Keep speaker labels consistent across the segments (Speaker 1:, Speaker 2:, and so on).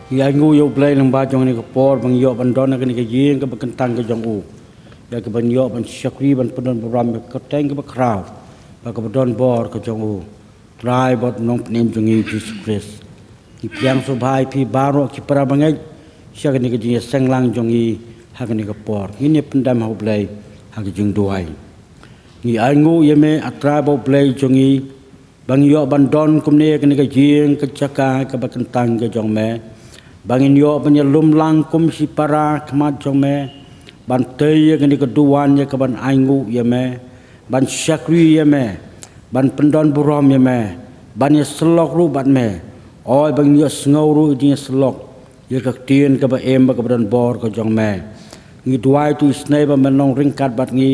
Speaker 1: Ya ngu yo play lang ba jong ni ko por bang yo ban don ni ka yin ka bakantang ka jong u ya ka ban yo ban syakri ban pedon beram ka teng ka bakraw ba ka don bor ka jong u try bot nong nim jong i Jesus Christ ki piang so bai pi baro ki para bangai sya ka ni ka ji senglang jong i ha ka ni ka por ni pendam ho play ha ka jing duai ni ai ngu ye me atra bo play jong i bang yo ban don kum ne ka ni ka jing ka chaka ka bakantang ka jong me bangin yo penyelum langkum si para kemat jome ban teye kini keduan ya ke ban aingu ya me ban syakri ya me ban pendon burom ya me ban ya selok ru bat me oi bang yo sengau ru dia selok ya ke tien ke ba em ba ke ban bor ke jong me ngi duai tu isnai ba menong ringkat bat ngi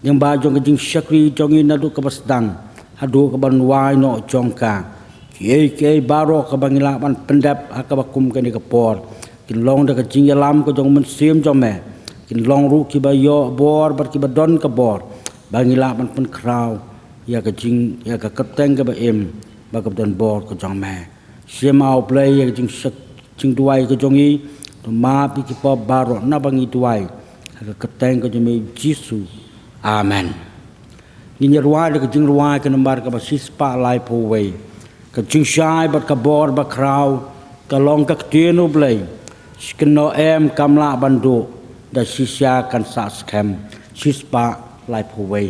Speaker 1: yang ba jong ke jing syakri jong i nadu ke basdang hadu ke ban wai no jong ka kiai baro ka bangila ban pendap ka bakum ka ni ka por kin long da ka jingyalam ko jong men sim jome kin long ru ki ba yo bor bar ki ba don ka bor bangila ban pen kraw ya ka jing ya ka kateng ka ba em ba ka don bor ko jong me sim au play ya jing sak jing duai ko jong i to ma pi ki po baro na bangi duai ka kateng ko jome jisu amen ni nyarwa da ka jing ruai ka nambar ka ba sispa lai po wei ka jing shai bat ka bor ba kraw ka long ka tienu blai skno em kamla bandu da sisya kan sa scam sispa lai phowei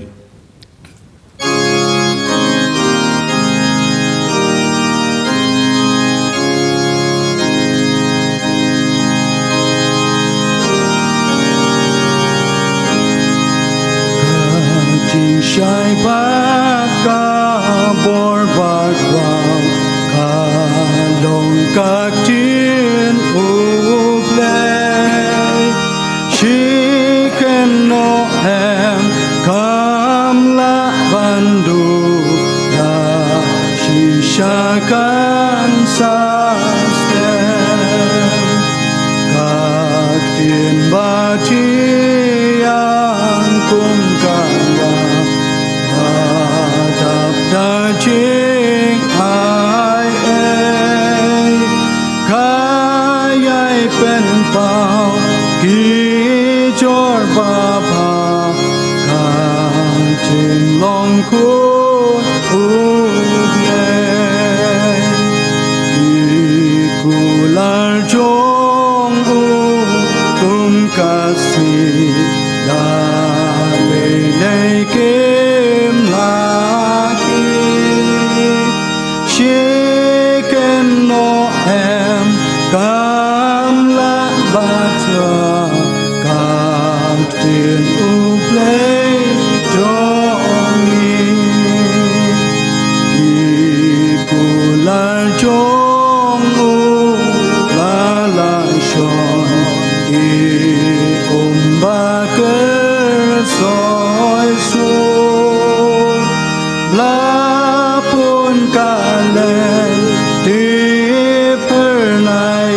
Speaker 2: jing shai ba ka bor ba kraw ka long ka tin u play she can no em kam la bandu la she shakan sa stem kak tin ba ti yang kum kaya adap da jing ai kaya pen pao ki jor ba ba ka jing long ku u ikular jong u kum kasih la lei kem laki chicken no em kam la batra kam tin u play jongi ikular jong u la la shon umbaker soy sun la pun kalen di pernai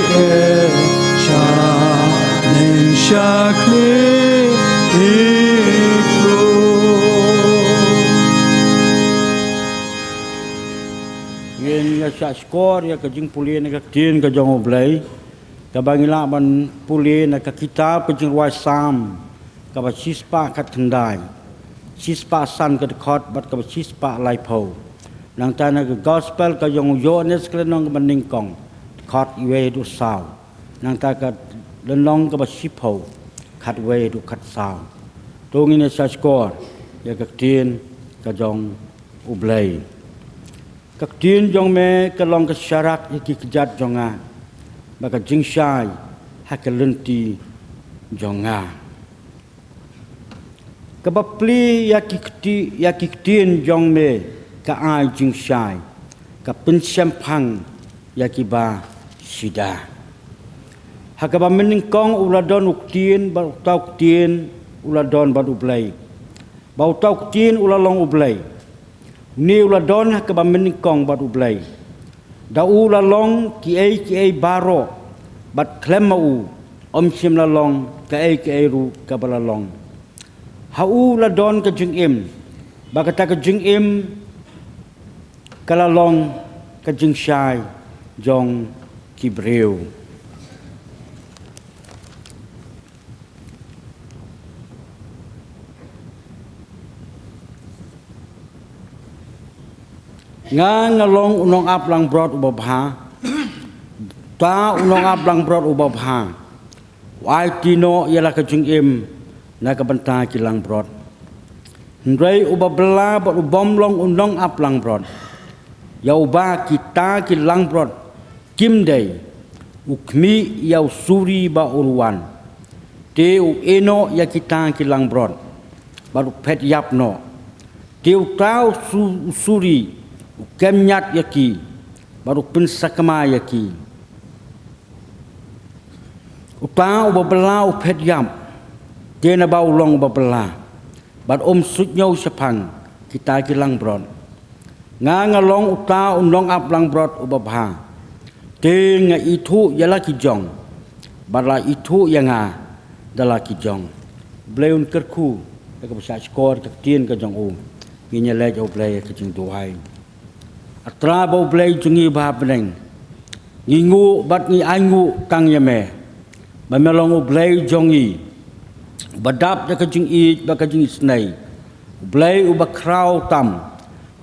Speaker 2: sha nen shakli iklu
Speaker 1: yen ya sa skor ya ka jing pulien ka tien ka jong blai ka bangila ban pulien ka kitab ka jing wai sam ka ba sispa ka tendai sispa san ka khot bat ka sispa lai pho nang ta na ka gospel ka jong yo nes ka nong ban ning kong khot we du sao nang ta ka long ka ba sipho khat we du khat sao to ngi ne sa skor ya ka tien ka jong u blai ka tien jong me ka long ka syarak ki kejat jonga baka jing shai ha ka lenti jonga ka bapli ya ki tien jong me ka ai jing shai ka pen champang ya ki ba sida ha ka ba mening kong uladon uktien ba tau tien uladon ba ublai ba tau tien ulalong ublai ni uladon ha ka ba mening kong ba ublai da u la long ki ai baro bat klem u om sim la long ka ai ru ka bala long ha u la don ka jing im ba ka ta ka jing im ka la long ka jing shai jong ki breu ngalong unong aplang brod ubabha ta unong aplang brod ubabha wai tino yala ka jing im na ka banta kilang brod ndrei ubabla bot ubomlong unong aplang brod yau ba kita kilang brod kim dei ukmi yau suri ba uruan te u eno ya kita kilang brod baru pet yap no te u tau suri kem nyat yaki baru pensakama yaki upa ubabla upet yam kena bau long ubabla bat sutnyau sepang kita kilang brod ngalong uta unong aplang brod ubabha te nga itu yala kijong bala itu yanga dala kijong bleun kerku ka bisa skor ka tien ka jong u kinya le jo ble ka jing duhai atra bau ble jungi ba beneng ngingu bat ni angu kang yame ba melong ble jongi badap ja ka jing I ba ka jing snai ble u ba krau tam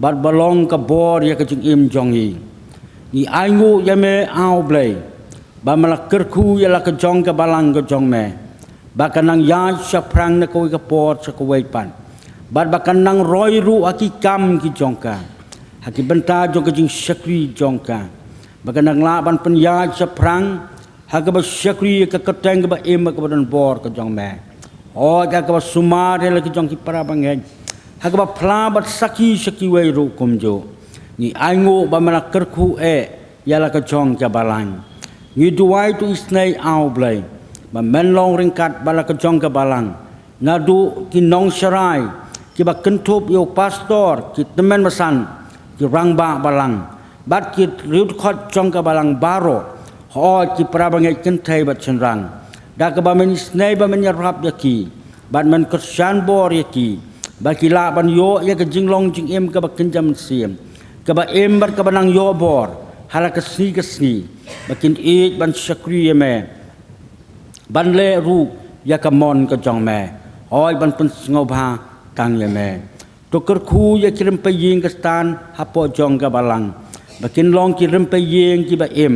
Speaker 1: bat balong ka bor ya ka jing im jongi ni angu yame au ble ba malakerku ya la ka jong ka balang ka jong me ba kanang ya saprang na ko ka por sa ko pan bat ba kanang roi ru akikam ki jongka haki benta jong ka jing syakri jongka baka nang laban penyaj saprang haka ba syakri ka keteng ba em ka badan bor ka jong me o ka ba sumar la ki jong ki para bangeng haka ba pla bat saki we ru kumjo ni aingo ba mana kerku yala ka jong ka balang ni duai tu isnai au blai ba menlong ringkat bala ka jong ka balang ngadu ki nong serai ki ba kentup yo pastor ki temen masan ki rangba balang bat ki riut khot jong ka balang baro ho ki prabangai kentai bat cenrang da ka ba men snai ba men yarap yaki bat men kersan bor yaki ba ki la ban yo ya ka jinglong jing em ka ba kenjam siem ka ba em bat ka banang yo bor hala ka sni bakin it ban syakri me ban le ru ya ka mon ka jong me hoi ban pen ngau ba kang ye me to kerku ya kirim pe ying ka stan hapo jong ka balang bakin long kirim pe ying ki ba em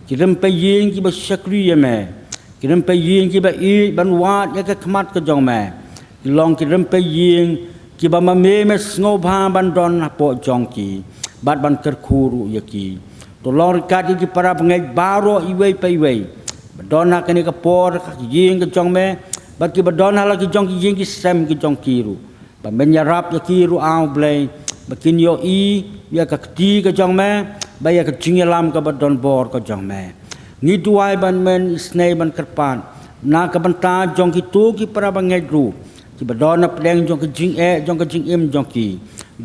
Speaker 1: kirim pe ying ki ba syakri ye me kirim pe ying ki ba I ban wat ya ka khmat ka jong me long kirim pe ying ki ba ma me ngau ba ban don hapo jong ki bat ban kerku ru ya ki to long kat ki para pengai baro iwei pe iwei badona kani ka por ka ying ka jong me bat ki badona la ki jong ki ying ki sem ki jong ki ru ba menyarap ya ki ru au blai bakin yo I ya ka ti ka jong me ba ya ka jingelam ka badon bor ka jong me ni duai ban men snai ban kerpan na ka banta jong ki tu ki para bangai ru ki badona pleng jong ka jing jong ka jing im jong ki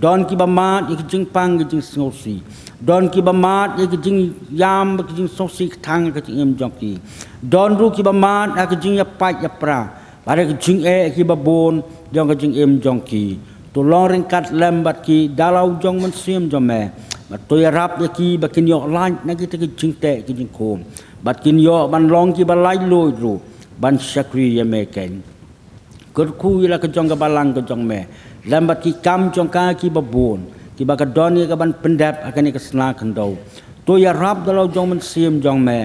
Speaker 1: don ki ba mat ki jing pang ki jing ngosi don ki ba mat ki jing yam ki jing sosi thang ki jing im jong ki don ru ki ba mat ki jing ya pai ya pra bare ki jing ki ba bon jong ka jing im jong ki to long ring kat lembat ki dalau jong man sim jong me bat to ya rap ya ki ba kin yo lan na ki te ki jing te ki jing khom bat kin yo ban long ki ba lai loi ru ban syakri ya me ken kerku ila ka jong ka balang ka jong me lembat ki kam jong ka ki ba bon ki ba ka don ka ban pendap akan ka sna khandau to ya rap dalau jong man sim jong me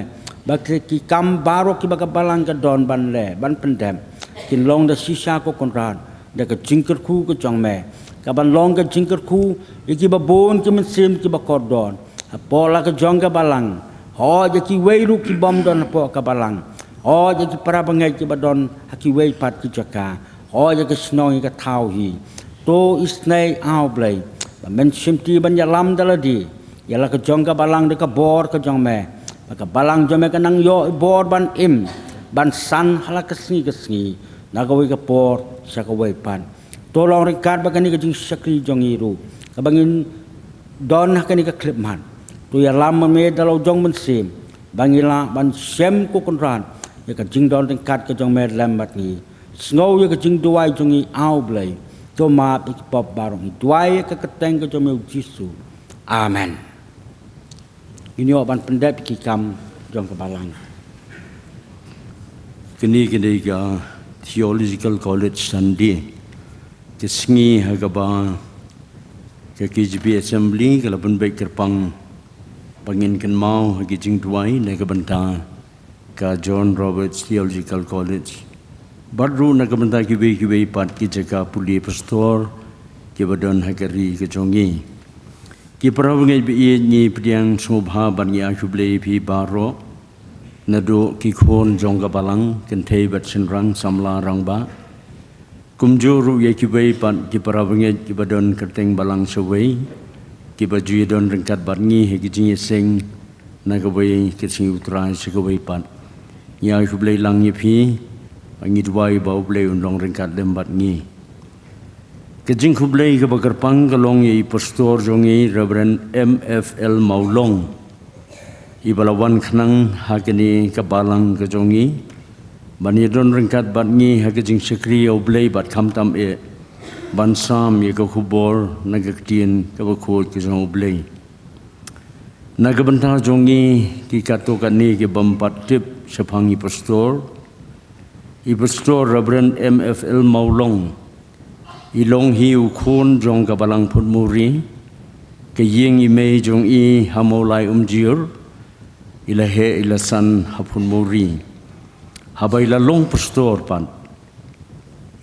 Speaker 1: ba ki kam baro ki ba ka balang ka don ban le ban pendap kin long da sisa ko konran da ka jingker ku ka jong me ka ban long ka jingker ku ki ba bon ki man sim ki ba kordon apola ka jong ka balang ho ja ki weiru ki bom don po ka balang ho ja ki para bangai ki ba don haki wei pat ki jaka ho ja ki snoi ka thau hi to isnai au blai ba men sim ti ban ya lam daladi ya la ka jong ka balang de ka bor ka jong me ba ka balang jong me ka nang yo bor ban im ban san hala ka sni na ka wei ka por sa ka wei pan to long rikat ba kani ka jing sakri jong iru ka bangin don kani ka klip man to ya lam me dalau jong men sim bangila ban sem ko konran ya ka jing don rikat ka jong me lambat ni snow ya ka jing duai jong I au blai to ma pi pop barong duai ka keteng ka jong me Jisu amen ini ban pendap ki kam jong ka balang
Speaker 2: kini ka Theological College Sunday kisngi hagaba
Speaker 1: ke KGP Assembly kalau pun baik kerpang panginkan mau hagi jing tuai na kabanta ka John Roberts Theological College badru na kabanta kibe pat ki jaga puli pastor ki badon hagari ke jongi ki parawngai bi ni pdiang smubha ban ya juble phi baro nadu ki khon jong ka balang kan thei bat sinrang samla rangba kumjuru ya kibai pan ki parawngai ki badon kerteng balang sewei ki baju don rengkat barngi he ki jing seng na ka bai ki sing utrai se ka bai pan ya ku blai lang ni phi angi duai bau blai undong rengkat lem bat ngi ke jing ku blai ka bakar pang ka long ye pastor jongi Reverend MFL Maulong i balawan khnang ha kini ka balang ka jongi bani don rengkat bat ngi ha ki jing sekri au blai bat kham tam e ban sam ye ka khubor nagaktin ka bakhot ki jong blai nagabanta jongi ki kato kani ki bampat tip sephangi pastor i pastor Reverend MFL Maulong ilong hiu khon jong ka balang phut muri ke yeng i mei jong i hamolai jir ila he ila san hapun muri habai la long pastor pan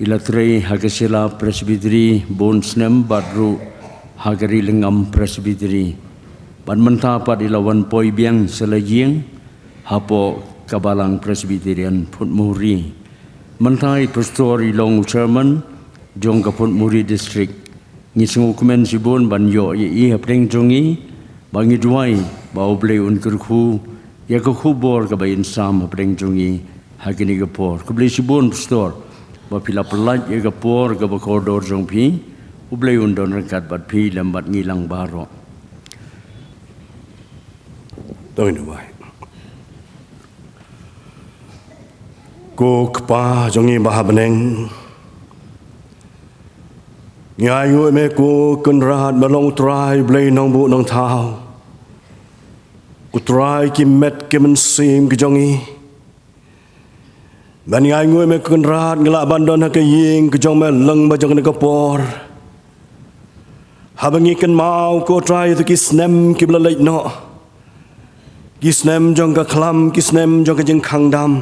Speaker 1: ila trei hagasila presbytery bonsnem badru hagari lengam presbytery ban mentapat ila wan poi biang selajing hapo kabalang presbyterian Phut Muri mentai pastor ilong chairman jong ka Phut Muri district ngisungu kumen sibon ban yo i hapreng jongi bangi duai bau blei un kurku ya ko khubor ka bain sam hapreng jongi hagini ka por ko blei sibon pastor bapila pelat ye kapor ke koridor jong pi ublei undon rekat bat pi lambat ngilang baro
Speaker 3: Doi nu bai ko kpa jongi bahabeneng ngai ngoi me ko kenrat balong trai blei nong bu nong thao utrai ki met ke men sim ke jongi ban ngai ngoi me kenrat ngelak bandon ha ke ying ke jong me leng ba jong ne kapor habangi ken mau ko trai tu ki snem ki blalai no ki snem jong ka khlam ki snem jong ka jing khang dam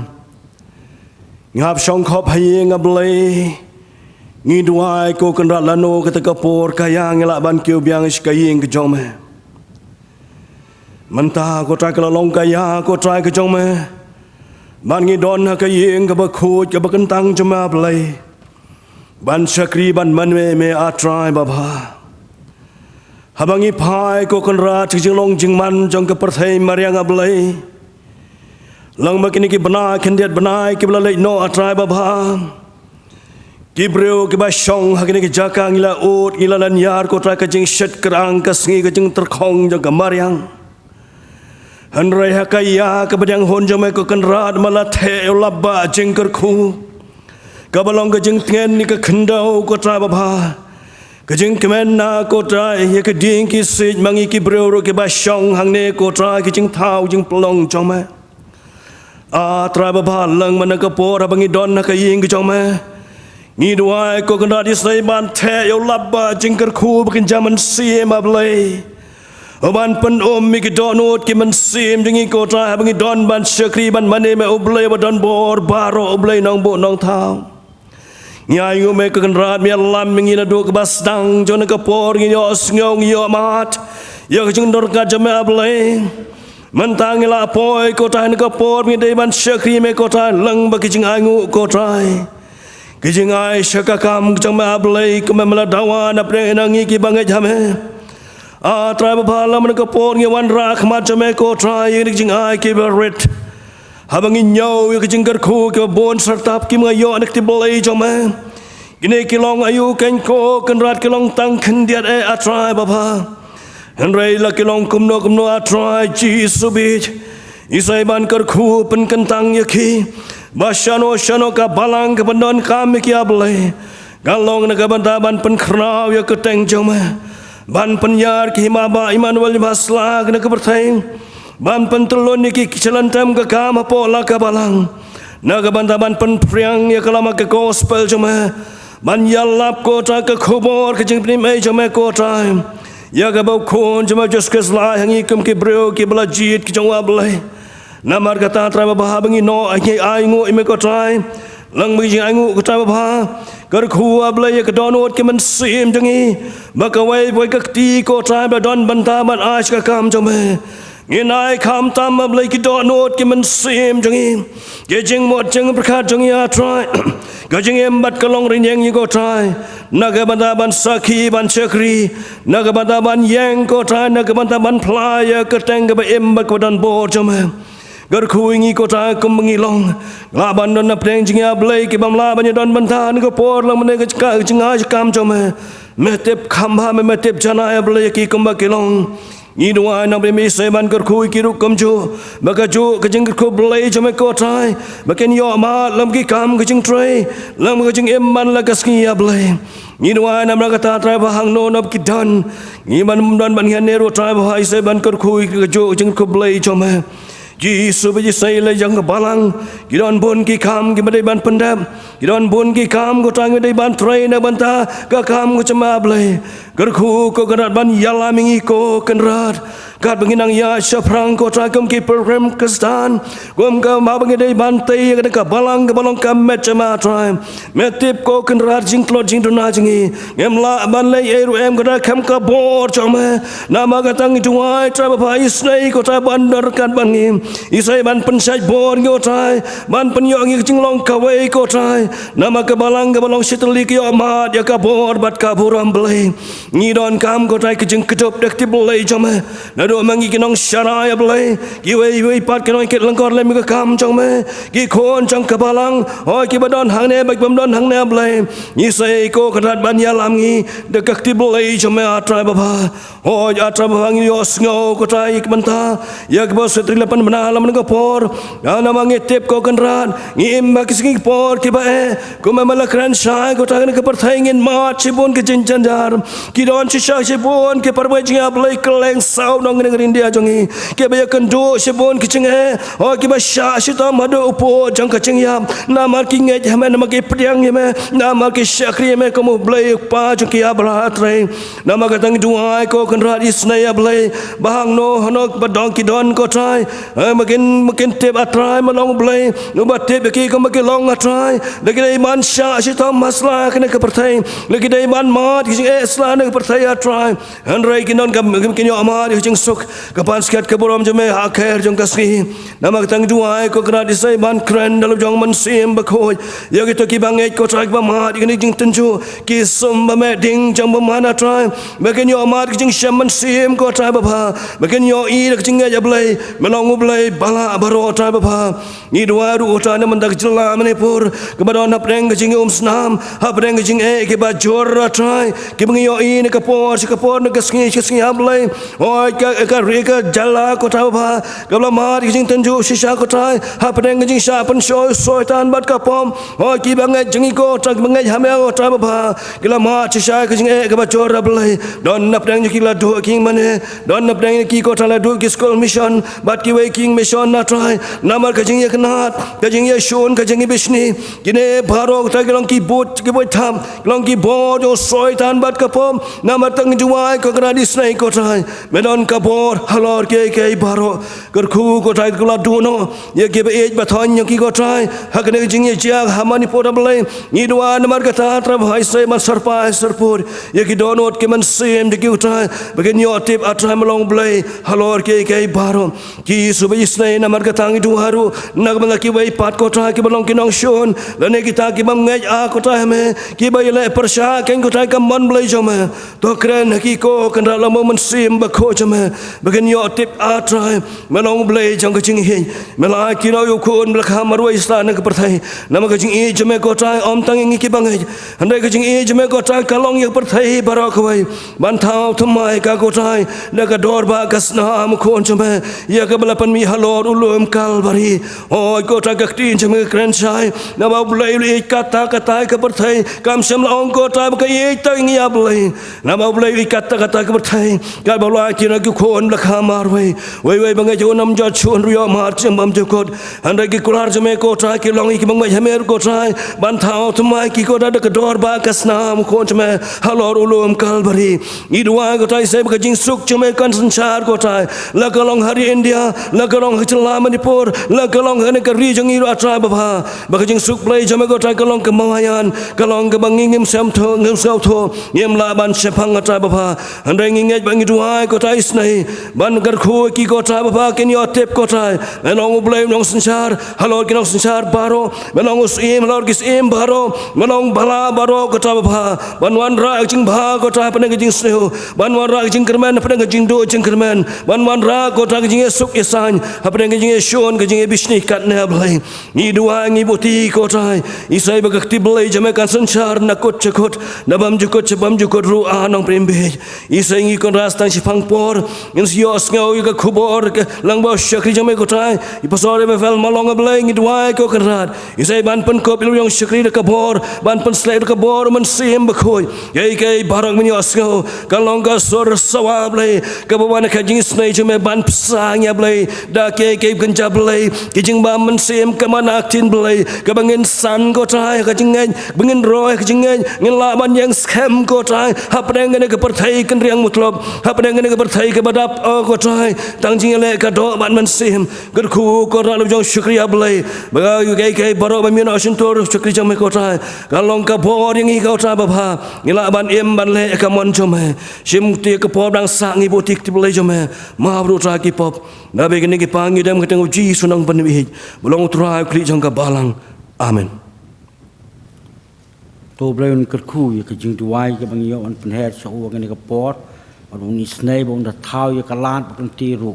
Speaker 3: ngap song khop hai ngablai ngi duai ko kenrat lano ka ta kapor kaya ngelak ban kiu biang is ka ying ke jong me menta ko trai ka long kaya ko trai ke jong me ban ngi don ha ka yeng ka bakhut ka bakantang jama blai ban sakri ban manwe me atrai baba habangi phai ko konra jing long jing man jong ka perthai mariang ablai lang makini ki bana khendiat banai ki blalai no atrai baba ki breu ki ba shong ha ki jaka ngila ut ngila lan yar ko tra ka jing shet krang ka sngi ka jing terkhong jong ka mariang Hanrai hakaya kabadang honjame ko kenrat malathe ulaba jengker khu kabalong ka jeng tngen ni ka khendau ko tra baba ka jeng kemen na ko tra ye ka ding ki sij mangi ki breu ro ki ba shong hang ne ko tra ki jeng thau jeng plong jome a tra baba lang man ka por bangi don na ka ying jome ni duai ko kenrat di sai ban the ulaba jengker khu bakin jaman sie mablai Oban pen mi ki donut ki men sim dingi ko tra bangi don ban sekri ban mane me oblei badon bor baro oblei nong bo nong thau nyai ngu me ka kenrat mi lam mingi na do ka basdang jona ka por ngi yo sngong yo mat yo ka jung dor ka jame oblei mentang la poi ko tra ka por mi dei ban sekri me ko tra leng ba ki jing ai ngu ko tra ki jing ai sakakam jame oblei ka me mala dawan apre nangi ki bangai jame trai bapa lam na kapor ngi wan ra khmat jame ko trai yeng jing ai ki berit habangi nyau ye jing gar khu ke bon sartap ki ma yo anak ti bolai jame gine ki long ayu ken ko ken rat ki long tang khen diat e trai bapa han rei la ki long kum no trai ji subit isai ban kar khu pen kan tang ye ki shano ka balang ka bandon kam ki ablai galong na ka bantaban pen khrau ye ka teng jame ban penyar ki maba Immanuel masla kena kepertain ban pentelon ni ki kicalantam ke kam pola ka balang naga bantaban pen priang ya kalama ke gospel jama ban yalap kota ke khubor ke jing pni mai jama kota ya ka bau khon jama jos kes lai hangi kum ke bro ke bala jit ki jong ablai namar kata trai ba bangi no ai ngo ime ko trai lang mi ai ngo ko trai ba kar khu ablai ka donot ke man sim jangi bakawai boy ka ti ko trai ba don banta man ai ka kam jome nginai kham tam ablai ki donot ke man sim jangi ke jing mot jang prakhat jangi a trai ka jing em bat ka long rin yang ni ko trai naga banta ban sakhi ban chakri naga banta ban yang ko trai naga banta ban playa ka teng ka ba em ba ko don bo jome gar khu ngi ko ta kum ngi long la ban don na preng jing ya blai ki bam la ban don ban tha ni ko por lang mane ka jinga kam jome me tep kham ha me tep jana ya blai ki kum ba ki long ni dua na be mi se ban gar khu ki ru kum ju ba ka ju ka jing ko blai jome ko tai ba ken yo ma lam ki kam ka jing trei lam ka jing em man la ka ski ya blai ni dua na ra ka ta trai ba hang no nop ki dan ni ban don ban ngan ne ro trai ba hai se ban gar khu ka ju jing ko blai jome Yesus bagi saya le yang balang kidon bon ki kam ki badai ban pendam kidon bon ki kam ko tang badai ban trai na banta ka kam ko cema blai gerku ko gerat ban yala mingi ko kenrat kat benginang ya syafrang ko trakum ki program kestan gom ka ma bangi dai ban tai ka balang ka met cema trai metip ko kenrat jing klot jing dona jingi ngem la ban le eru em ko kam ka bor chome nama ka tang tuai tra ba isnai ko tra ban dar kat bangi isai ban pensai bor ngo trai ban penyo ngi jing long ka wei ko trai nama ka balang seteli ki amat ya ka bor bat ka buram blai ni don kam ko trai ki jing kedop dak ti blai jome na do mangi ki nong sharai blai ki wei pat ki nong ket langkor le mi ka kam jome ki khon jang ka balang oi ki badon hang ne bak bam don hang ne blai ni sai ko kadat ban ya lam ngi dak ka ti blai jome a trai ba oi a trai ba ngi yo sngo ko trai ki banta ya ki bo setri lapan alam nang por ana mangi tip ko kanran ngim ba kising por ki ba ko mamala kran sha ko ta ka parthai ngin ma chibon ke jinjan jar ki don chi sha chibon ke parbai jing ablai kleng sau nong ngin india jongi ke ba kan do chibon ki ching o ki ba sha shi ta ma do upo jang ka ching ya na mar ki nge ha na ma ke priang me na ma ke shakri me ko mo blai pa jong ki abra tre na ma ka tang duai ko kanran isnai ablai bahang no hanok ba dong ki don ko trai makin tip atrai malong blai no ba tip ki ko makin long atrai lagi dai man sha shi tam masla kena ke pertai lagi dai man mat ki esla ne ke pertai atrai han rai ki non kam ki yo amar jing suk kapan skat ke borom jeme akhir jong kasri nama tang duai ko kena disai ban kran dalam jong man sim ba khoi ya ki to ki bangai ko trai ba mat ki jing tenju ki som ba me ding jong ba man atrai makin yo amar ki jing shaman sim ko trai ba makin yo i ki jing ya blai melong blai bala baro trai ba ni dua ru ta na mandak jela manipur ke badon apreng ke jing snam apreng ke jing ke ba jor trai ke bangi yo i ne ka por ne ka sngi ablai oi ka re ka jala ko ta ba ke bla mar ke jing tenju shisha ko trai apreng ke jing sha pan soi tan bat ka pom oi ki bangai jing ko trai bangai ha me ko trai ba ke la ma shisha ke jing ke ba jor ablai don apreng ki la do king mane don apreng ki ko tala do ki school mission bat ki we king mission na try namar ka jing ye knat ka jing ye shon ka jing bishni kine baro ta long ki bot ki boy tham long ki bo jo soi tan bat ka pom namar tang juai ko gra di snai ko try medon ka bor halor ke baro kar khu ko try ko la do no ye ke be ba thon ki ko try ha kane jing ye chia hamani portable ni dua namar ka ta tra bhai sai man sarpa sarpur ye ki donot ke man sim de ki try bagen yo tip atra malong blai halor ke baro ki subai snai namar ka tang du haru nagmala ki wai pat ko tra ki balong ki nong shon lane ki ta ki bam ngai a ko tra me ki bai le persha ken ko tra ka man blai jome to kren ki ko kan ra lam man sim ba ko jome bagen yo tip a tra malong blai jang ka ching hi mala ki no yo kon bla kha marwa isla na ka parthai nam ka ching e jome ko tra om tang ngi ki bang ngai handai ka ching e jome ko tra ka long ye parthai baro ko wai ban thau thumai ka ko tra na ka dor ba kasna am kon jome ya ka bala pan mi halor ulum kalbari oi ko ta gaktin jame kren sai na ba blai li kata ka perthai kam sam long ko ta ka ye ta ngi ablai na ba blai kata ka perthai ka ba la ki na ki kon la khamar wei bangai jo nam jo chun rio mar chem bam jo kot andai ki kular jame ko trai ki long ki bang hamer ko trai ban thao thmai ki ko da ka dor ba kasnam kon chme halor ulum kalbari idwa ko trai se ka jing suk chme kan sanchar ko trai la ka long hari India la ka long hchla Manipur la ka long hane ka ri jang iro atrai ba ka jing suk play jame ko trai ka long ka mawayan ka long ka bang ngim sam tho ngim sau tho yem la ban sepang atrai ba andai ngingej bang idwa ko trai snai ban gar kho ki ko trai ba ken yo tep ko trai long blame long sanchar halor ki long sanchar baro menong usim halor ki sim baro menong bala baro ko trai ba ban wan ra jing ba ko trai pen jing snehu ban wan ra jing kermen pen jing do jing kermen ban wan ra ko trai jing suk yesan pen jing shon ke jing bisni kat ne blai ni dua ngi boti ko trai isai ba ti blai jame kan sanchar na kot chekot na bam jukot ru anong prembe isai ngi kon ras tang sipang por in sios ngau ka khubor lang ba shakri jame ko trai ipasore me fel malong blai ngi dua ko kerat isai ban pen ko pilu yang shakri ka bor ban pen slai ka bor man sim ba khoi yai kai barang men yos ngau kalong ka sor sawa blai ka bawan ka jing snai jame ban psang ya blai da ke genja blai ki jing ba man sim ka man aktin blai ka bangin san ko trai ka jing bangin roy ka jing ngin la ban yang scam ko trai hapdeng ne ka perthai kan riang mutlab hapdeng ne ka perthai ka badap ko trai tang jing le ka do ban man sim gar khu ko ra lu jong shukriya blai ba yu kai baro ba min asin tor shukri jam ko trai ka long ka bor yang ko trai ba ngila ban em ban le ka mon jom sim ti ka pop dang sa ngi botik ti blai jom ma bru tra ki pop na be ni ki pangi dam ka tang ji sunang ban wi bolong trai kli jong ka balang amen
Speaker 1: to blai un ker khu ya ka jing duai ka bang yo an pen het so wa ni ka por on ni snai bong da thau ya ka lat kan ti ru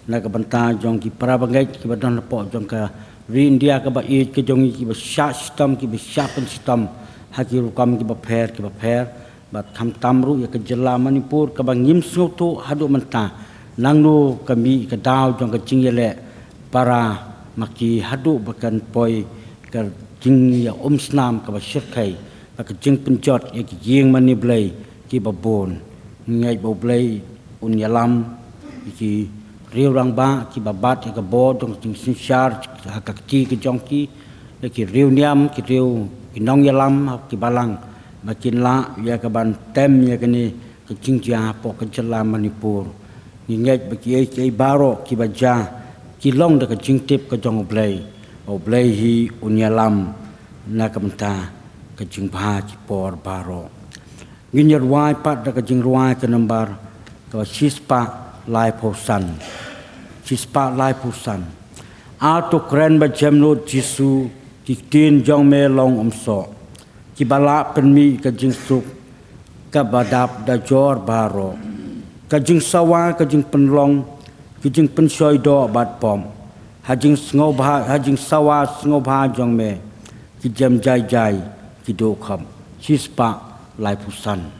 Speaker 1: na ka banta jong ki pra bangai ki badan po jong ka ri India ka ba e ki jong ki ba sha system ki ba sha pen system ha ki ru kam ki ba pher ba tham tam ru ya ka jela Manipur ka ba ngim so to hadu manta nang no ka mi ka daw jong ka jing le para maki hadu bakan poi ka jing ya snam ka ba shirkai ka jing penjot ya ki jing mani blai ki ba bon ngai bo blai un yalam ki riu rang ba ki babat ki bo dong jing sin shar ka ti ki jong ki ki riu niam ki riu ki nong yalam ki balang makin la ya ka ban tem ya ka ni ki jing ja po ka jela Manipur ni ngai ba ki baro ki ba ja ki long da ka jing tip ka jong blai hi un yalam na ka mta ka jing ba ki por baro nginyar wai pat da ka jing ruai ka nambar ka sispa lai posan ato kren ba jamno jisu ki tin jong me long so ki bala pen mi ka jing suk ka badap da jor baro ka jing sawa ka jing penlong ki jing pen soi do bat pom ha jing sawa sngo bha jong me ki jam jai ki do kham sispa lai pusan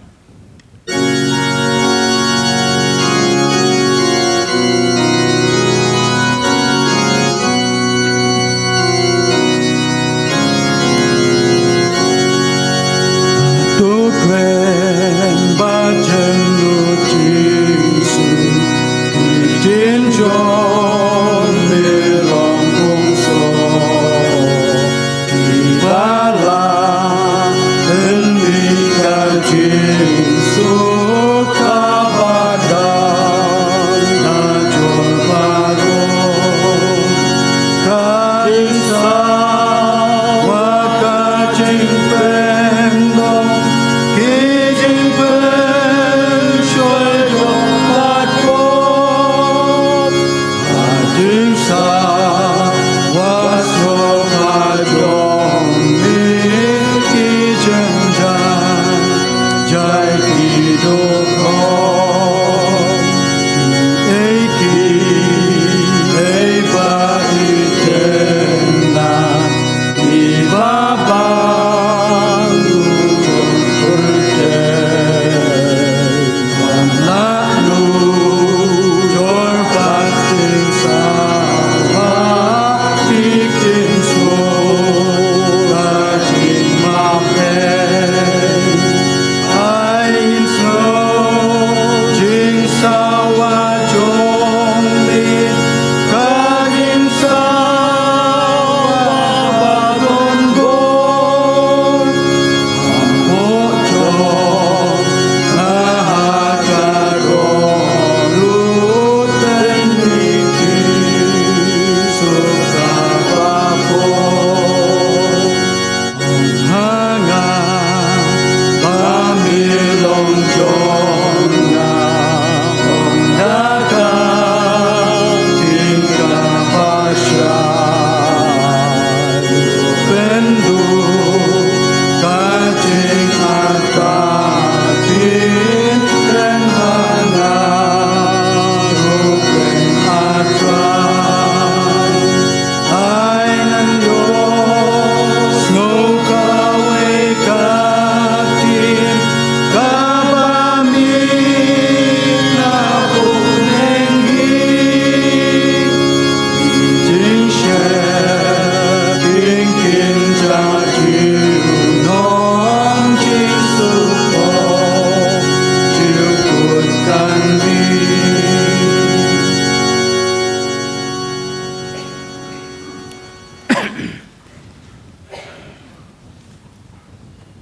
Speaker 2: Bala, and me,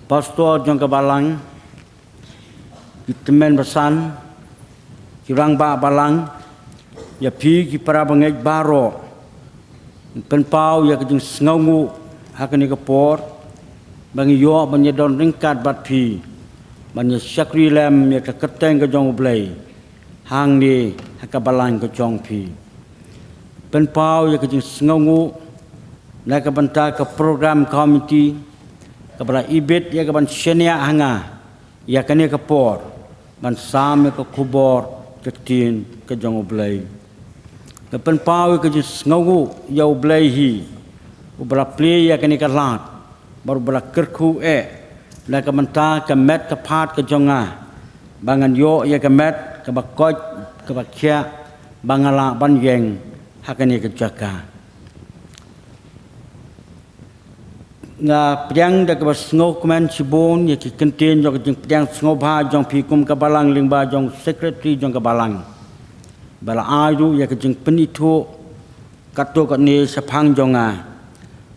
Speaker 1: pastor jong ke balang ki temen besan ki rang ba balang ya pi ki para bangej baro pen pau ya ke jing sngongu hakani ke por bangi yo banya don ringkat bat pi banya syakri lem ya ke keteng ke jong blai hang ni haka balang ke jong pi pen pau ya ke jing sngongu na ke banta ke program committee ke bala ibit ya ke ban senia hanga ya kani ke por ban sam ke kubor ke tin ke jong blai ke pen pau ke jing sngongu ya blai hi ubra play ya kani ke lat baru bala kerku na ke banta ke met ke phat ke jonga bangan yo ya ke met ke bakoj ke bakya bangala ban yeng hakani ke jaka nga priang da ke basngo kmen sibon ya ki kenten jong jing priang sngo ba jong pi kum ka balang ling ba jong secretary jong ka balang bala ayu ya ke jing penito kato ka ne sapang jonga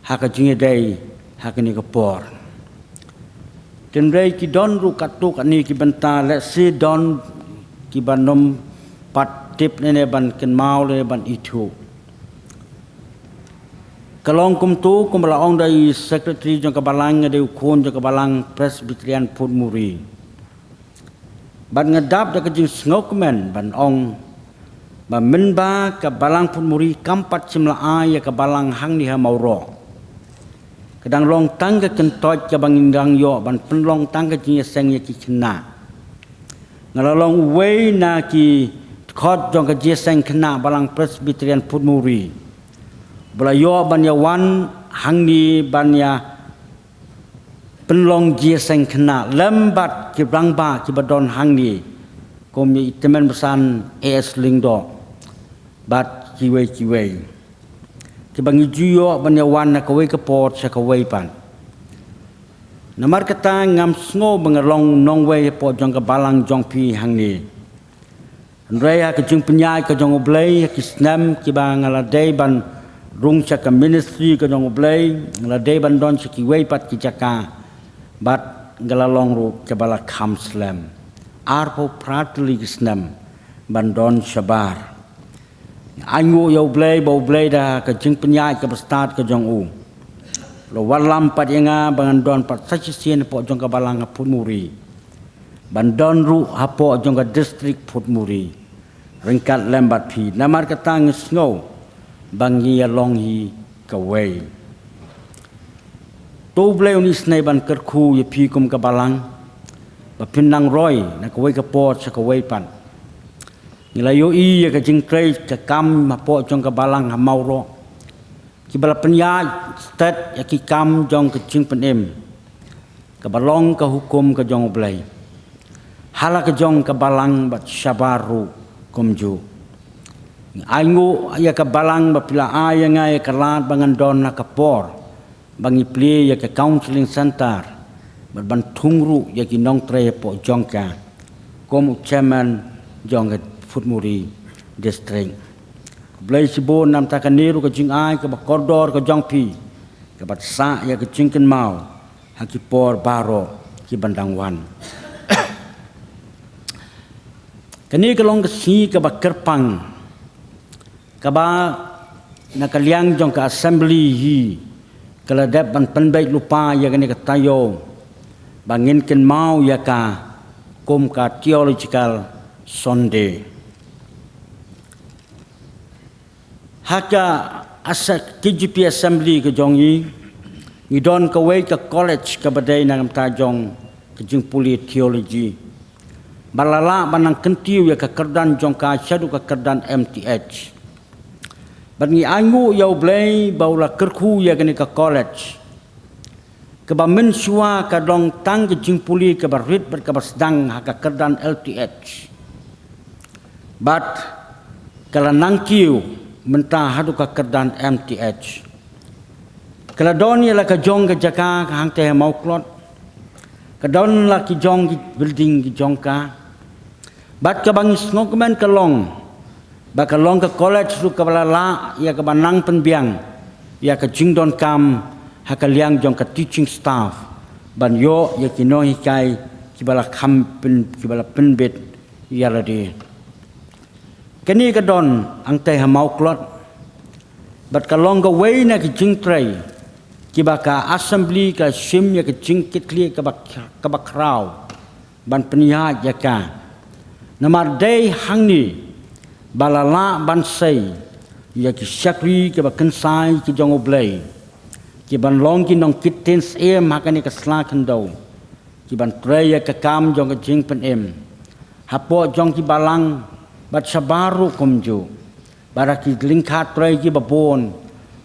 Speaker 1: ha ka jing dei ha ka ni ka por ten rei ki don ru kato ka ni ki banta let si don ki banom pat tip ne ban ken mau le ban itu kalong kum tu kum la ong dai secretary jong ka balang de ukon jong ka balang Presbyterian Put Muri ban ngadap da ka jing snok men ban ong ba min ba ka balang Put Muri kampat simla ai ka balang hang ni ha mauro kadang long tang ka kentoj ka bangindang yo ban penlong tang ka jing seng ya ki kena ngalalong we na ki khot jong ka jing seng kena balang Presbyterian Put Muri bala yo banya wan hang ni banya penlong jia seng kena lembat ki brangba ki badon hang ni kom ni temen besan es lingdo bat kiwe ki bangi juyo banya wan na kawe ke pot sa kawe pan namar kata ngam sngo bangalong nong we po jong ka balang jong pi hang ni Andrea ke jing penyai ke jong oblei ki snam ki bangala dei ban rung cha ka ministry ka jong blai la de ban don chi ki wei pat ki chaka bat galalong ru ke bala kham slam arpo pratli snam ban don shabar angu yo blai bo blai da ka jing penyai ka start ka jong u lo walam pat yanga ban don pat sachi sien po jong ka balang Put Muri ban don ru hapo jong ka district Put Muri ringkat lembat pi namar ka tang snow bangi long hi kawai to bleu ni snai ban kerku ye pi kum ka balang ba pinang roi na kawai ka pot sa kawai pan nila yo i ye ka jing trei ka kam ma po jong ka balang ha mauro ki bala penya stat ya ki kam jong ka jing penem ka balong ka hukum ka jong blai hala ka jong ka balang bat shabaru kumju aingu ya ka balang bapila aya ngai ka lat bangan don na ka por bangi pli ya ka counseling center ban thungru ya ki nong tre po jongka kom chairman jong Put Muri district blai sibo nam ta ka niru ka jing ai ka ba koridor ka jong pi ka bat sa ya ka jingken mau ha ki por baro ki bandang wan kani ka long ka si ka ba kerpang kaba nakaliang jong ka assembly hi kaladap ban penbaik lupa ya kani katayo bangin ken mau ya ka kom ka theological Sunday haka asa KGP assembly ke jong yi ngidon ka wei ka college ka badai nang ta jong ke jing puli theology balala banang kentiu ya ka kerdan jong ka syadu ka kerdan MTH bangi angu yau blai baula kerku ya gani ka college ke ba men suwa ka dong tang ke jing puli ke barit ber ka basdang ha ka kerdan LTH bat kala nangkiu menta hadu ka kerdan MTH kala don ya la ka jong ka jaka ka hang te mau klot ka don la ki jong ki building ki jong ka bat ka bangi snokmen ka long bakalong ke college lu ke balala ya ke banang penbiang ya ke jingdon kam hakaliang jong ke teaching staff ban yo ya ki no hi kai ki bala kham pen ki bala pen bet ya la di kani ka don ang tai ha mau klot bat ka long ka wei na ki jing trai ki ba ka assembly ka shim ya ki jing kitli ka ba kraw ban penia ya ka namar dei hang ni balala ban sei ya ki shakri ki ba kansai ki jong oblei ki ban long ki nong kitens makani ka sla khandau ki ban trai ya ka kam jong ka jing pen hapo jong ki balang bat sabaru kumju baraki lingkhat trai ki babon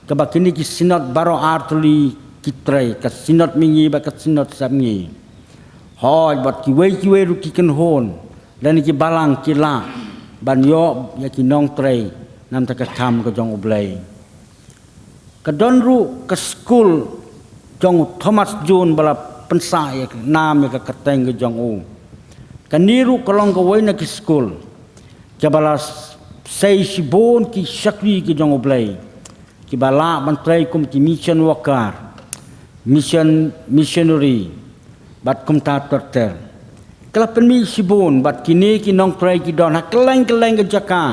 Speaker 1: ka bakini ki sinot baro artuli ki trai ka sinot mingi ba ka sinot samngi hoi bat ki wei ru ki kan hon dan ki balang ki la ban yo ya ki nong trai nam ta ka kam ka jong oblei ka don ru ka school jong Thomas Jun bala pensa ya nam ya ka kateng ka jong u ka niru kalong ka wei na ki school ka bala sei sibon ki shakri ki jong oblei ki bala ban trai kum ki mission worker missionary bat kum ta tertel kala penmi sibon bat kini ki nong trai ki don ha keleng ka jaka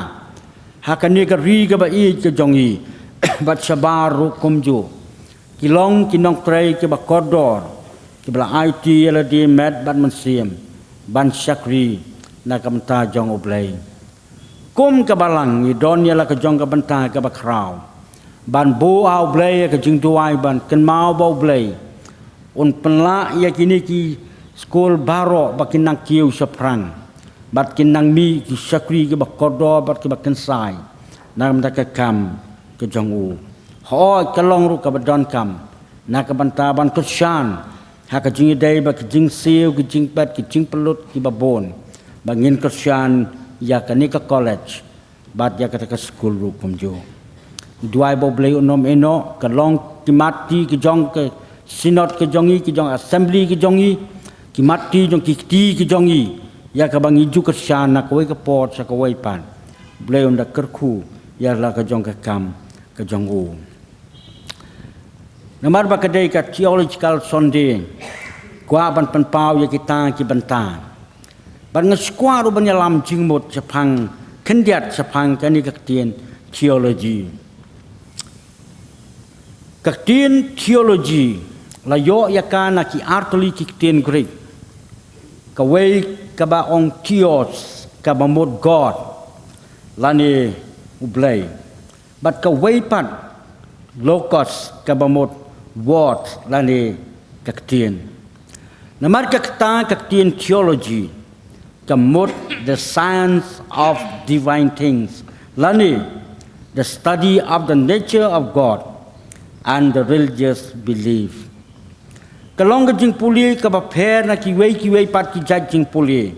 Speaker 1: ha kani ka ri ka ba i ka jong i bat sabaru kumju ki long ki nong trai ki ba kodor ki bala IT la di med bat mensiam ban shakri na kam ta jong oblei kum ka balang ni don ya la ka jong ka banta ka ba kraw ban bo au blei ka jing tuai ban ken mau bo blei un penla ya kini ki skol baro ba kinang kiu saprang bat kinang mi ki shakri ki ba kodo bat ki ba kensai nam ta ka kam ka jong u ho ka long ru ka ba don kam na ka banta ban kushan ha ka jing dei ba ki jing siu ki jing pat ki jing pelut ki ba bon ba ngin kushan ya kani ka college bat ya ka school ru kumjo duai bo blei unom eno ka long ki mati ki jong ke sinot ki jongi ki jong assembly ki jongi ki mati jong ki ti ki jongi ya ka bangi ju ka shana ko ka pot sa ko wai pan blei on da kerku ya la ka jong ka kam ka jong u namar ba ka dei ka theological Sunday kwa ban pan pau ya kita ki banta ban ngaskwar ban yalam jingmut sapang kendiat sapang kani kaktien theology la yo yakana ki artoli ki tien Greek ka wei ka ba ong theos ka ba mod god lani ublei but ka wei pat logos ka ba mod word lani kaktien namar kaktien theology Kamut the science of divine things. Lani the study of the nature of God and the religious belief. Kalong ka jing puli ka ba pher na ki wei pat ki jing puli.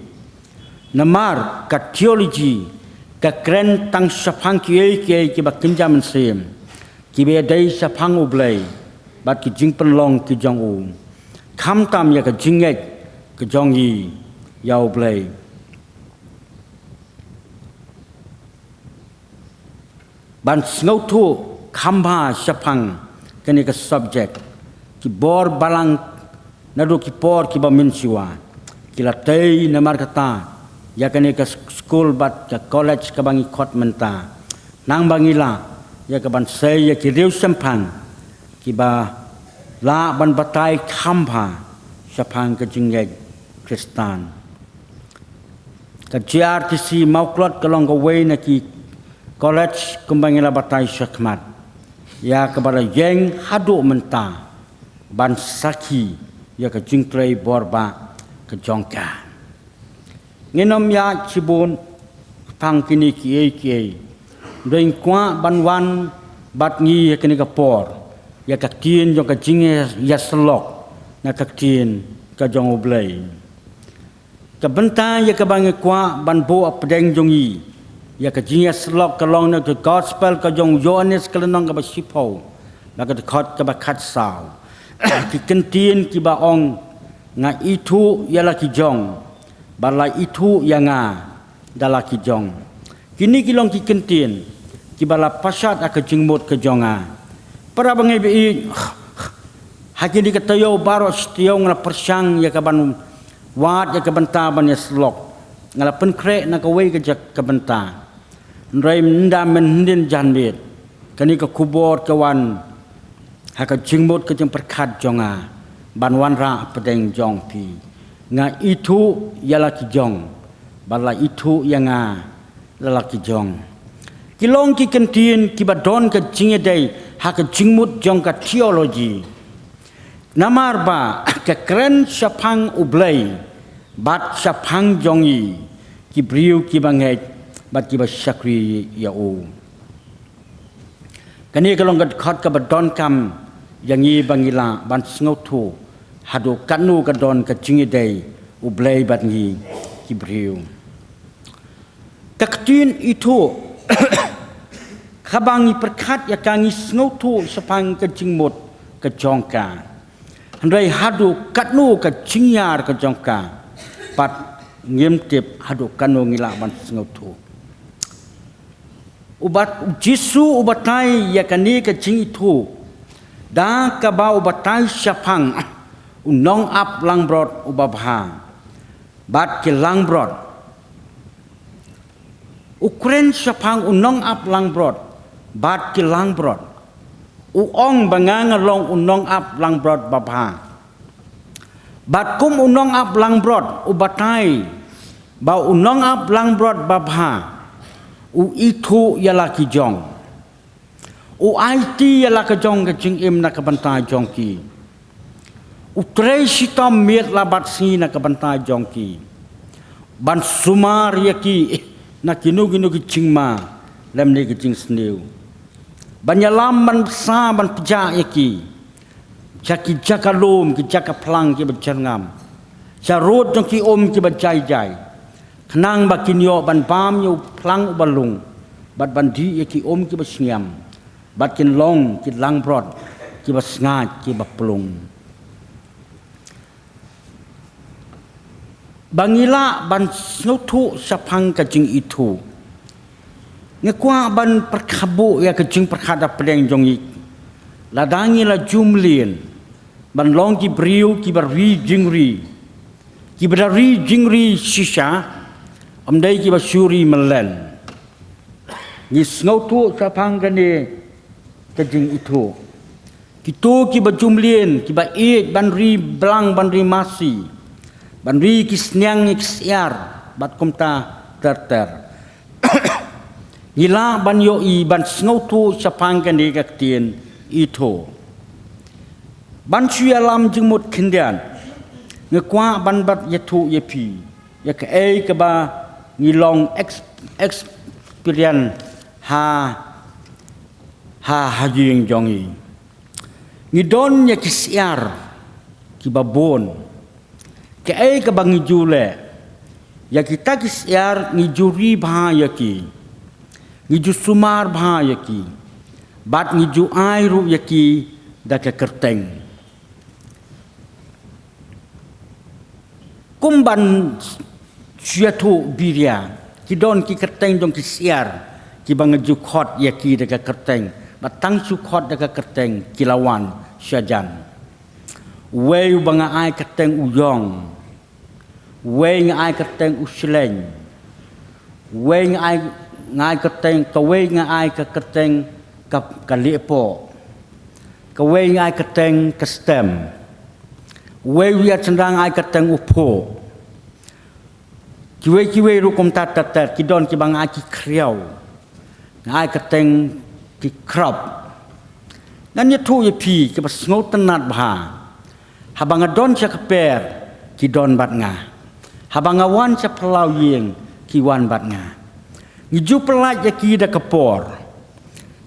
Speaker 1: Namar ka theology ka kren tang sapang ki ba kinjam sem. Ki be dai sapang ublei bat ki jing penlong ki jong u. Kham tam ya ka jingek ka jong yi yau blei ban ngau tu khamba sapang kani ka subject ki bor balang nadu ki por ki ba mensiwa ki la tei namar kata ya kani ka school bat ka college ka bangi khot menta nang bangila ya ka ban sei ya ki riu sampang ki ba la ban batai khamba sapang ka jingek Kristan ka GRTC mauklot kalong ka way na ki college kumbangila batay syakmat ya kepada yang hadu menta ban saki ya ka jingtrei borba ke jongka nginom ya cibun pang kini ki doing kwa banwan bat ngi ya kini ka por ya ka tien jong ka jinge ya selok na ka tien ka jong oblei kabenta ya ka bangi kwa ban bo apdeng jongi ya ka jinge selok ka long na the gospel ka jong Yohanes ka lenong ka ba sipo na ka khot ka ba khat saw ki kentien ki ba ong nga itu ya la ki jong bala itu ya nga dala ki jong kini ki long ki kentien ki bala pasat aka jingmot ka jonga para bangai bi Hakini katayo baro setiyo ngala persang ya kaban wat ya kabanta ban ya slok ngala penkre na kawai ke jak kabanta ndrai menda mendin janbet kani ka kubor kawan haka jingmot ke jeng perkat jonga ban wan ra pedeng jong pi nga itu yalaki jong bala itu yang lalaki jong kilong ki kentin ki badon ke jinge dai haka jingmut jong ka teologi namar ba ke keren syapang ublay bat syapang jongi ki briu ki bangai bat ki ba syakri ya o kani kalong kat khat ka badon kam yang i bangila ban sngo thu hadu kanu ka don ka jingi dai ublay bat ngi ki briu kaktin itu kabangi perkat ya kangi sngo thu syapang ka jingmut ka jongka Andai hadu katnu ke jingyar ke jongka pat ngimtip hadu kanu ngila ban sengotu ubat jisu ubatai ya kani ke jing itu da ka ba ubatai syapang unong ap langbrot ubabha bat ke langbrot ukren syapang unong ap langbrot bat ke langbrot uong bangang long unong ap langbrot babha bat kum unong ap langbrot ubatai ba unong ap langbrot babha u itu yalaki jong u it yalaki jong ke jing im na kabanta jongki u trei sitam miet labat si na kabanta jongki ban sumar yaki na kinu ki jingma lem ne ki jing sneu banyalam ban sa ban pejak yaki jaki jaka lom ki jaka plang ki bercerngam jarut jong ki om ki berjai-jai kenang bakinyo ban bam yo plang balung bat bandi yaki om ki bersenyam bat kin long ki langbrot ki bersngat ki bapelung bangila ban snutu sapang kajing itu ngekwa ban perkabu ya kejing perkada pedeng jongi ladangi la jumlien ban long ki briu ki bari jingri ki bari jingri shisha amdai ki basuri melen ni snautu sapang kane kejing itu kitu ki bajumlien ki ba e ban ri blang ban ri masi ban ri ki snyang ki siar bat kumta terter Ila ban yo i ban snautu sapang kan de kaktien itu ban suya lam jengmut kendian ngekwa ban bat yatu yepi ya ke ke ba ngilong experience ha hajing jongi ngidon ya kisiar ki babon ke ke bang jule ya kita kisiar ngijuri bha yaki ngiju sumar bha yaki bat ngiju ai ru yaki da ke kerteng kumban syatu biria kidon ki kerteng dong ki siar ki bang ngiju khot yaki da ke kerteng batang su khot da ke kerteng kilawan syajan wei bang ai kerteng uyong wei ngai kerteng usleng wei ngai kerteng kawe ngai ke kerteng ka lepo kawe ngai kerteng ke stem we wi cendang ngai kerteng upo kiwe ru kom tat kidon ki bang ai ki kriau ngai kerteng ki krop nan ye tu ye pi ke bas ngot tenat bha habang don cha keper kidon bat nga habang awan cha pelau yeng ki wan bat nga Iju pelat yaki da kepor.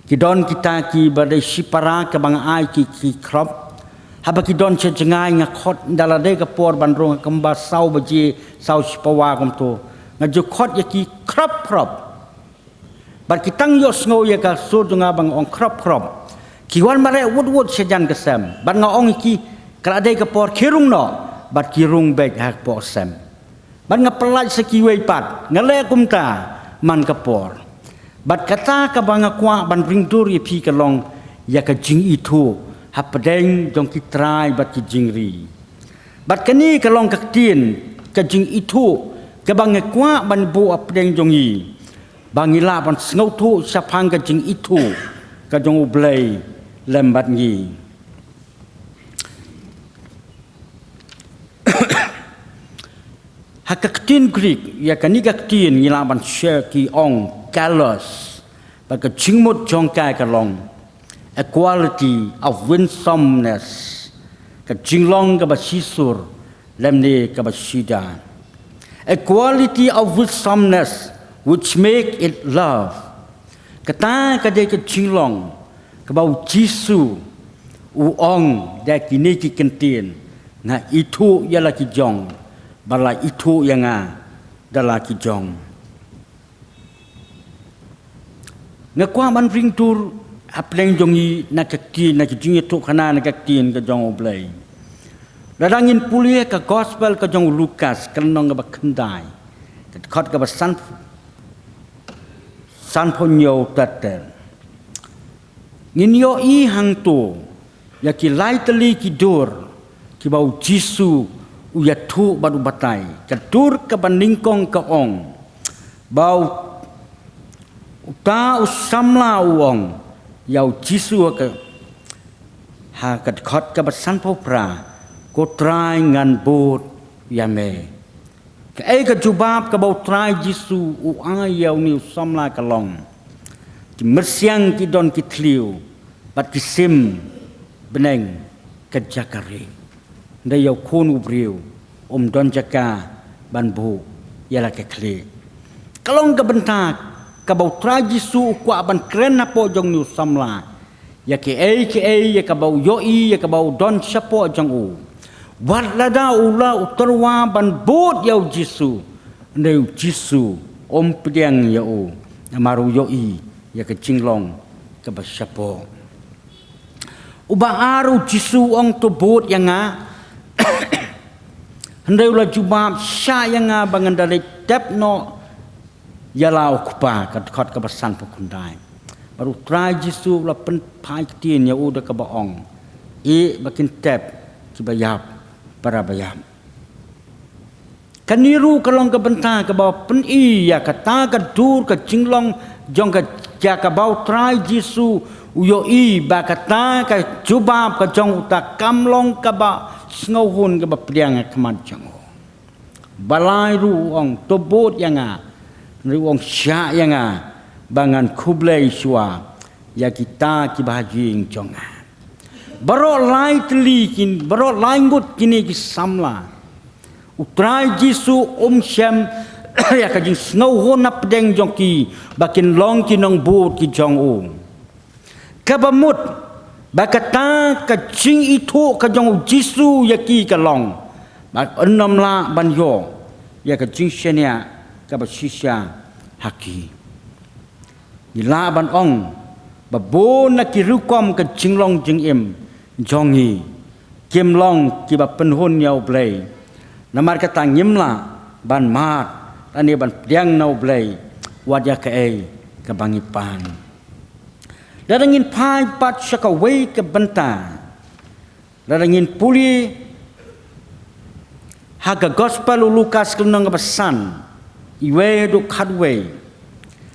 Speaker 1: Kidon kita ki badai sipara ke bang ai ki krop. Haba kidon sejengai ngakot dalade kepor bandrung kemba sau baji sau sipawa kom tu. Ngaju khot yaki krop. Bat kitang yo sngo ya ka so dunga bang ong krop. Kiwan mare wud sejan kesem. Bat nga ong iki kalade kepor kirung no. Bat kirung beg hak po sem. Bat nga pelat sekiwei pat. Ngale kumta. Man kapor bat kata ka banga kwa ban ringdur ye pi kalong ya ka jing itu hapdeng jong ki trai bat ki jingri bat kani ka long ka tien ka jing itu ka bang kwa ban bu apdeng jong yi bangila ban snau thu sapang ka jing itu ka jong ublei lembat ngi hakaktin Greek ya kani kaktin ngila ban share ki ong kalos ba ka jingmut jong kai ka long equality of winsomeness ka jinglong ka basisur lemni ka basida equality of winsomeness which make it love kata ka de ka jinglong ka bau jisu uong da kini ki kentin na itu ialah ki jong bala itu yang adalah ki jong ngakwa man ring tur apleng jongi nak kakti nak jingi tu khana nak kaktin ka jong oblei radangin pulia ka gospel ka jong Lukas kanong ka bakandai ka khot ka san ponyo taten nginyo I hang tu ya ki laitali ki dur ki bau jisu uya tu badu batai ka dur ka baningkong ka ong bau uta usamla uong yau jisu ke ha kat khot ka basan popra ko trai ngan bot yame ka ai ka jubab ka bau trai jisu u ai yau ni samla ka long ki mersiang ki don ki tliu bat ki sim beneng ka jakare ndai yau khon ubriu don jaka ban bu yala ke kle kalong ka bentak ka bau trajisu kwa ban kren napo jong nu samla ya ke ya ka bau yoi ya ka bau don sapo jong u wat lada ula utarwa ban bot yau jisu neu jisu piang ya u amaru yoi ya ke jinglong ka ba sapo uba aru jisu ong to bot yang hendai ula jubab sya yang bangan dari tepno yalau kupa kat khot ka basan pukundai baru trai jisu la pen pai tin ya uda ka baong bakin tep ki bayap para bayam kaniru kalong ka benta ka ba pen ya kata ka dur ka jinglong jong ka ja ka bau trai jisu uyo ba kata ka jubab ka jong uta kamlong ka ba snau hun ka ba priang ka man jong balai ru ong tobot yang riwong sya yang bangan kublai shua ya kita ki bahajing jonga baro lai tli kin baro lai ngut kini ki samla utrai jisu syam ya ka jing snow honap deng jongki bakin long kinong but ki jong kabamut bakata ka jing itu ka jong jisu ya ki ka long bat enam la ban yo ya ka jing shenia ka basisya haki ila ban ong babon na kirukom ka jinglong jingim jongi kimlong ki ba penhun yau blai namar ka tangimla ban mat ani ban priang nau blai wadya ka ka bangipan darangin pai pat saka wei ka benta darangin puli haga gospel Lukas kenong basan iwe du khadwe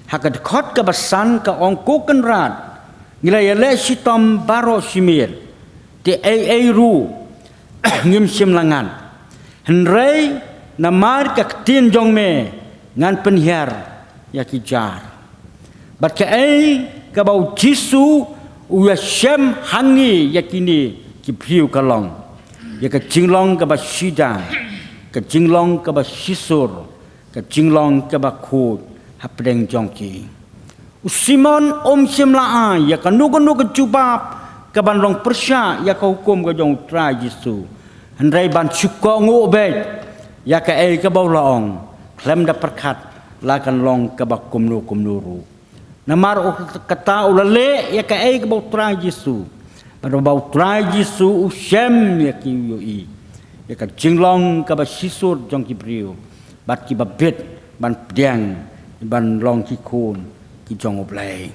Speaker 1: hakat khot ka basan ka ong koken rat ngila yale sitom baro simir te ru ngim sim langan henrei namar ka tin jong me ngan penhiar ya kijar bat ka ka bau jisu uya shem hangi yakini ki phiu kalong ya ka jinglong ka basida ka jinglong ka basisur ka jinglong ka bakut hapdeng jongki usimon simla ya ka nugo jubab ka banrong persya ya ka hukum ka jong tra jisu handrai ban syuko ngo bet ya ka ka bau laong klem da perkat lakan long ka bakum nuru namar kata ulale ya ka ka bau tra jisu pada bau tra jisu usem ya ki yoi ya ka jinglong ka basisur jongki brio bat ki babet ban pdiang ban long ki kun ki jong oblai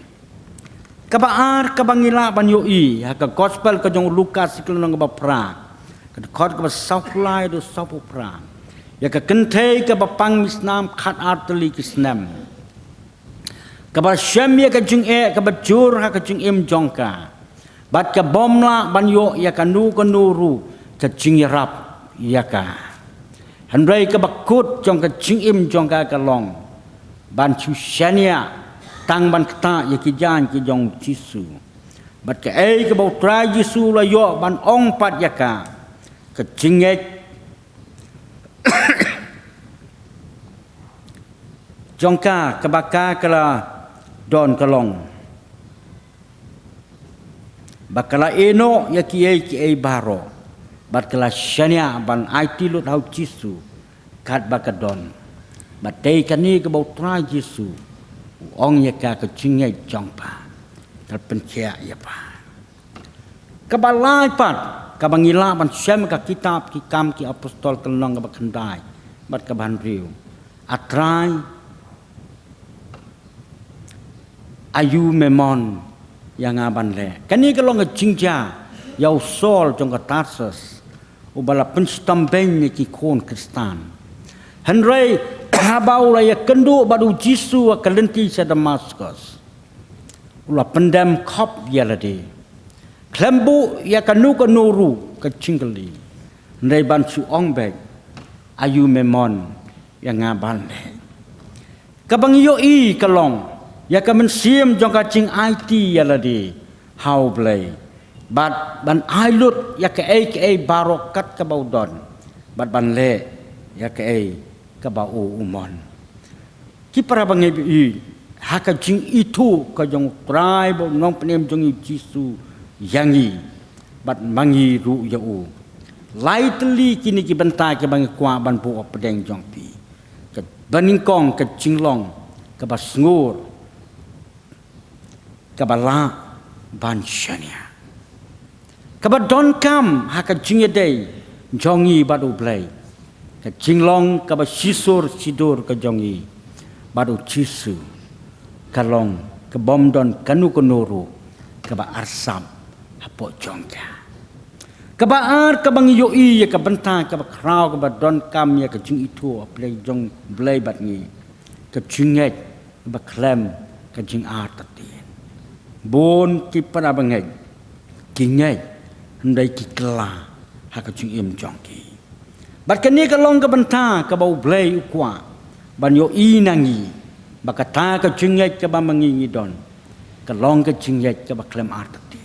Speaker 1: Kabaar kabangila banyoi haka gospel ka jong Lukas siklong ka pra. Ka khot ka saulai do sapu pra. Ya ka kentei ka pang misnam khat artli kisnam. Ka ba syam ya ka jing ka ba jur ha ka jing jongka. Bat ka bomla banyo ya ka nu ka nuru ka jing rap ya ka. Handrai ka bakut jong ka jing jongka ka long. Ban chu shania tang ban kta ya ki jan ki jong Jisu. Bat ka ka bau tra Jisu la yo ban ong pat ya ka jing jongka kabaka kala don kalong bakala eno ya ki baro bat kala shania ban IT lut hau Jisu kat bakadon batei kani ke bau tra Jisu ong ya ka jingai jongpa tal pencia ya pa kabalai pat kabangila ban syam ka kitab ki kam ki apostol kelong ka bakandai bat ka ban riu atrai ayu memon yang aban le kani kalong jingja yau sol jong ka Tarsus ubala penstam ben ki kon Kristan hanrei habau la ya kendu badu Jisu ka lenti sa Damaskus ula pendam khop ya lade klembu ya kanu ka nuru ka cingeli ndai ban su ong bek ayu memon yang aban le kabang yo kalong ya ka men sim jong ka jing IT ya ladi how play bat ban ailut ya ka barokat ka baudon bat ban le ya ka bau umon ki para bangai bi ha ka jing itu ka jong trai bo nong penem jong Jisu yangi bat mangi ru ya u lightly kini ki bentai ke bangi kwa ban pu pedeng jong pi ka baningkong ka jinglong ka basngur kabala ban shania kabadon kam haka jingedei jongi badu blai ka jinglong ka basisur sidur ka jongi badu Jisu kalong ka bomdon kanu konuru ka ba arsam hapo jongka ka ba ka bang yoi ka benta ka ba krau ka badon kam ya ka jing itu blai jong blai bat ni ka jinget ba klem ka jing tati bon ki para bangai ki ngai ndai ki kla ha ka chung jongki bat kani ka long ka banta ka bau blai ukwa ban yo nangi bakata ka chung ka ba mangi don ka long ka chung ka ba klem artati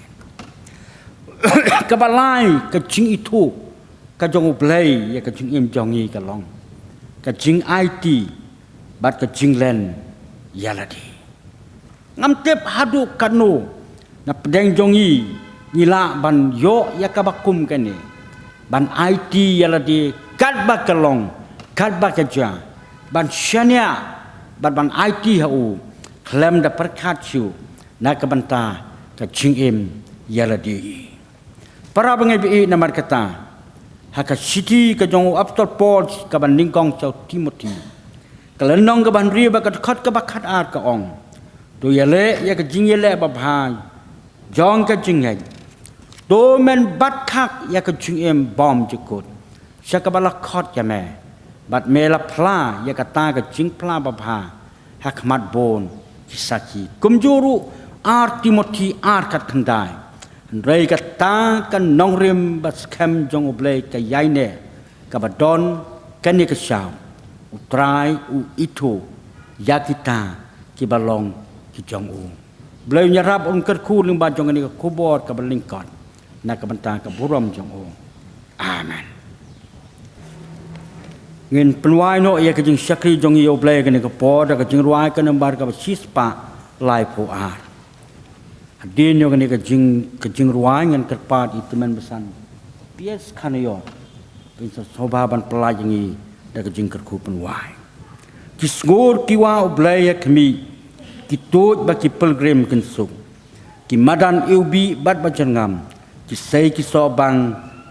Speaker 1: ka ba lai ka chung itu ka jong blai ya ka chung jongi ka long ka chung IT bat ka chung len yaladi ngam tep hadu kanu na pedeng jongi ngila ban yo ya kabakum kene ban IT yaladi kat bakalong kat bakaja ban shania ban IT hau klem da perkat chu na kabanta ka jingim yaladi para bangai bi namar kata haka city ka jong apostol Paul ka ban ningkong chau Timothy kalenong ka ban ri ba ka khat ka bakat ar ka ong tu yale ya ka jingele ba bhai jong ka jingai to men bat khak ya ka jingem bom jikut sakabala khot ya me bat mela pla ya ka ta ka jing pla ba bha hakmat bon kisaki kumjuru ar Timothy ar kat khandai rei ka ta ka nongrim bas kem jong oblei ka yaine ka badon kani ka shaw utrai u itu yakita ki balong ki jong u bleu nyarap on ker ku ling ba jong ni ka kubor ka balingkon na ka bantang ka burom jong u amen ngin penwai no ya ka jing sakri jong i oblei ka ni ka por ka jing ruai ka nambar ka sispa lai pu ar hadin yo ka ni ka jing ruai ngan kerpat itu men besan pies khanayo pinsa sobaban pelai jing i da ka jing ker ku penwai kisngur kiwa oblei ya kemi kitut baki pilgrim kensuk ki madan iubi bat bajangam ki sei ki so bang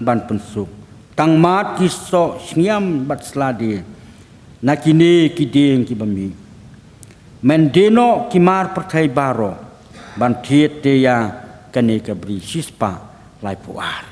Speaker 1: ban pensuk tang mat ki so sniam bat sladi nakini ki ding ki bami mendeno ki mar perthai baro ban thiet te ya kani ka bri sispa lai puar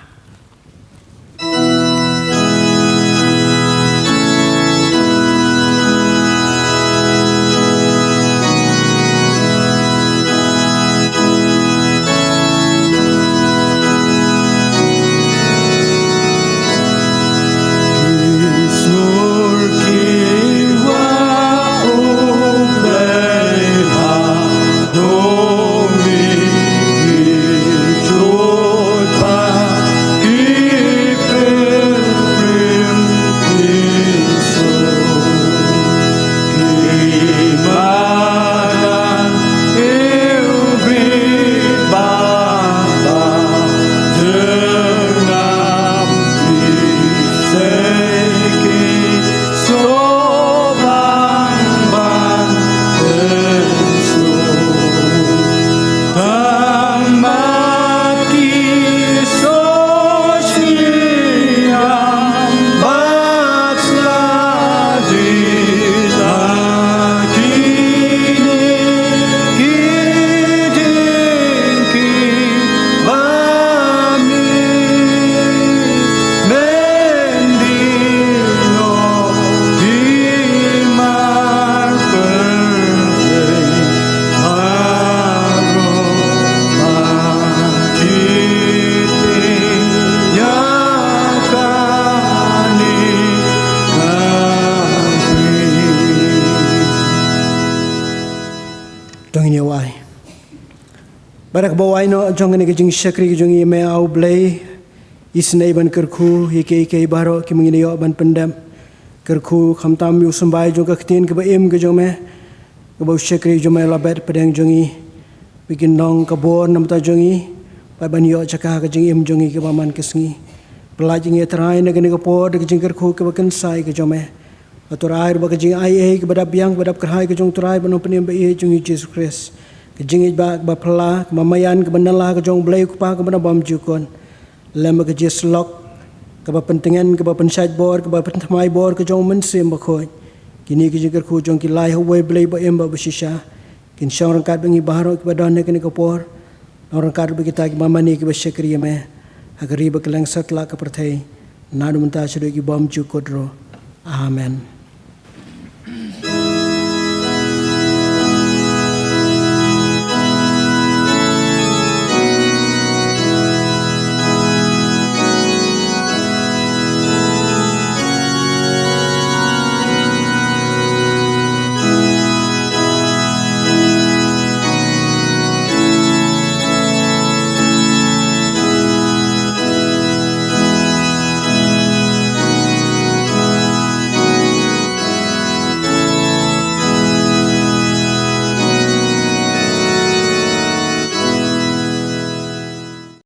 Speaker 2: Barak bawai no jong ne jing syakri jong i me au blai isnai ban kerku hike baro ki mengini yo ban pendam kerku khamtam yu sambai jong ka ktin ke ba em ke jong me ke ba syakri jong me labet pedang jong i bikin nong ka bon nam ta jong i ba ban yo chaka ka jing em jong i ke ba man kesngi pelajing ye trai ne ke po de jing kerku ke ba kan sai ke jong me atur air ba ke jing ai ke badap yang badap kerhai ke jong trai ban penem ba ye jong i Jesus Christ kejingit ba pela mamayan ke benala ke jong blai kupa ke bena bam jukon lema ke jeslok ke ba pentingan ke ba pensait bor ke ba pentmai bor ke jong mensim ba khoi kini ke jingker khu jong ki lai hawai blai ba em ba besisha kin shang rangkat bengi baharo ke ba don ke ni ke por orang kat ba kita ke mamani ke ba syakri me agari ba kelang satla ke perthai nadu menta sedo ki bam jukodro amen